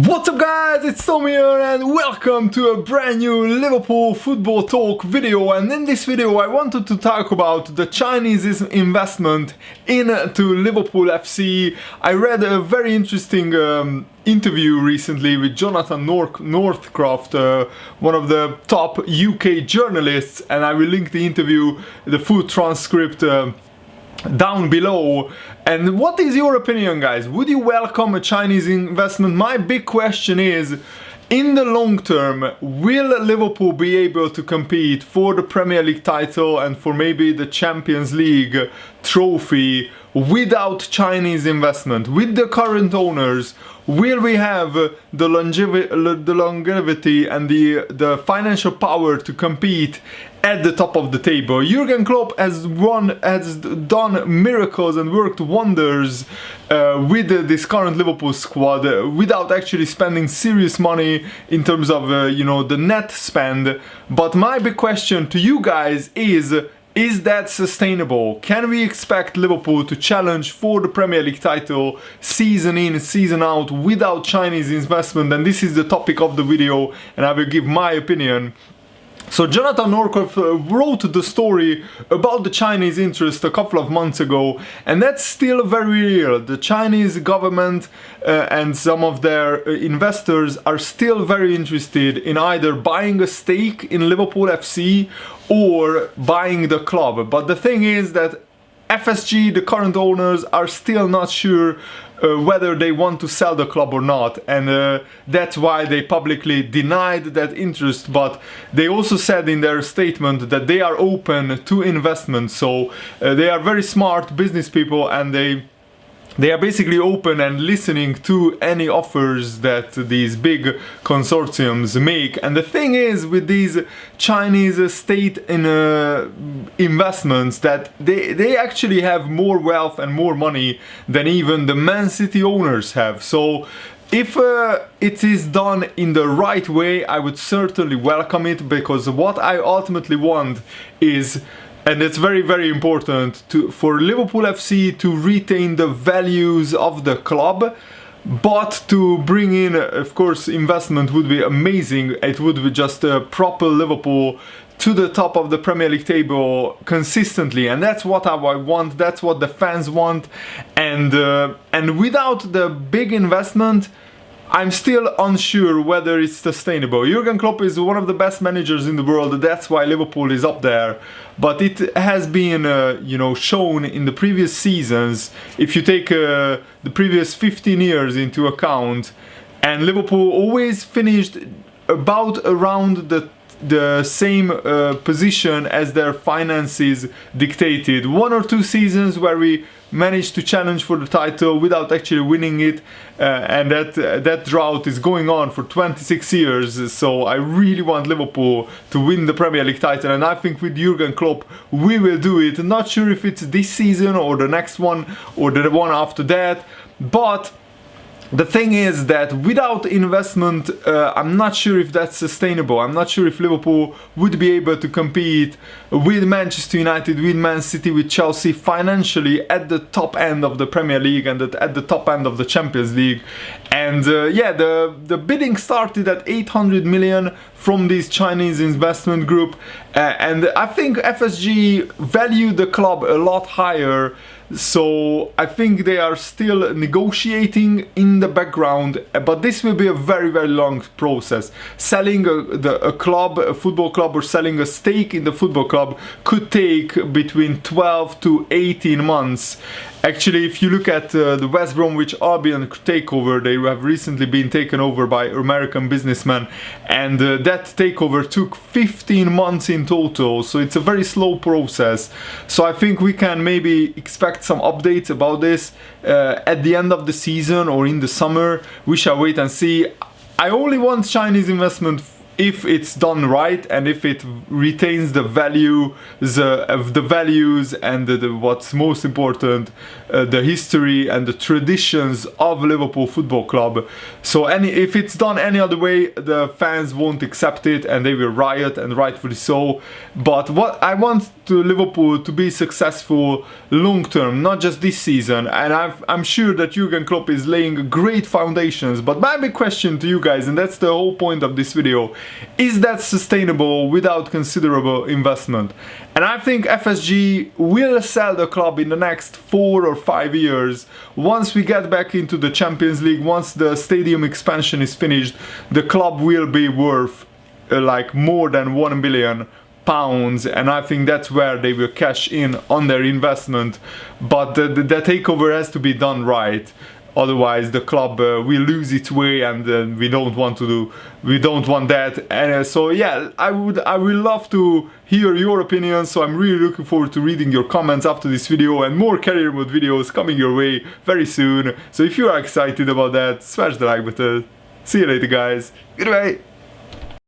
What's up guys, it's Tom here and welcome to a brand new Liverpool football talk video. And in this video I wanted to talk about the Chinese investment into Liverpool FC. I read a very interesting interview recently with Jonathan Northcroft, one of the top UK journalists, and I will link the interview, the full transcript down below. And what is your opinion, guys? Would you welcome a Chinese investment? My big question is, in the long term, will Liverpool be able to compete for the Premier League title and for maybe the Champions League trophy without Chinese investment? With the current owners, will we have the longevity and the financial power to compete at the top of the table? Jurgen Klopp has done miracles and worked wonders with this current Liverpool squad without actually spending serious money in terms of the net spend. But my big question to you guys is that sustainable? Can we expect Liverpool to challenge for the Premier League title season in, season out without Chinese investment? And this is the topic of the video, and I will give my opinion. So Jonathan Northcroft wrote the story about the Chinese interest a couple of months ago, and that's still very real. The Chinese government and some of their investors are still very interested in either buying a stake in Liverpool FC or buying the club. But the thing is that FSG, the current owners, are still not sure whether they want to sell the club or not, and that's why they publicly denied that interest. But they also said in their statement that they are open to investment. So they are very smart business people, and they are basically open and listening to any offers that these big consortiums make. And the thing is with these Chinese state investments, that they actually have more wealth and more money than even the Man City owners have. So if it is done in the right way, I would certainly welcome it, because what I ultimately want is, and it's very, very important for Liverpool FC to retain the values of the club, but to bring in, of course, investment would be amazing. It would be just a proper Liverpool to the top of the Premier League table consistently, and that's what I want. That's what the fans want, and without the big investment, I'm still unsure whether it's sustainable. Jurgen Klopp is one of the best managers in the world. That's why Liverpool is up there. But it has been, shown in the previous seasons. If you take the previous 15 years into account, and Liverpool always finished about around the same position as their finances dictated. One or two seasons where we managed to challenge for the title without actually winning it, and that drought is going on for 26 years. So I really want Liverpool to win the Premier League title, and I think with Jurgen Klopp we will do it. Not sure if it's this season or the next one or the one after that, but the thing is that without investment, I'm not sure if that's sustainable. I'm not sure if Liverpool would be able to compete with Manchester United, with Man City, with Chelsea financially at the top end of the Premier League and at the top end of the Champions League. And the bidding started at 800 million from this Chinese investment group, and I think FSG value the club a lot higher. So I think they are still negotiating in the background, but this will be a very, very long process. Selling a football club, or selling a stake in the football club could take between 12 to 18 months. Actually, if you look at the West Bromwich Albion takeover, they have recently been taken over by American businessmen, and that takeover took 15 months in total, so it's a very slow process. So I think we can maybe expect some updates about this at the end of the season or in the summer. We shall wait and see. I only want Chinese investment if it's done right and if it retains the values and what's most important, the history and the traditions of Liverpool Football Club. So if it's done any other way, the fans won't accept it and they will riot, and rightfully so. But what I want to Liverpool to be successful long term, not just this season, and I'm sure that Jurgen Klopp is laying great foundations. But my big question to you guys, and that's the whole point of this video, is that sustainable without considerable investment? And I think FSG will sell the club in the next 4 or 5 years. Once we get back into the Champions League, once the stadium expansion is finished, the club will be worth like more than £1 billion. And I think that's where they will cash in on their investment. But the takeover has to be done right. Otherwise, the club will lose its way, and we don't want that. And so yeah, I will love to hear your opinions. So I'm really looking forward to reading your comments after this video, and more career mode videos coming your way very soon. So if you are excited about that, smash the like button. See you later, guys. Goodbye.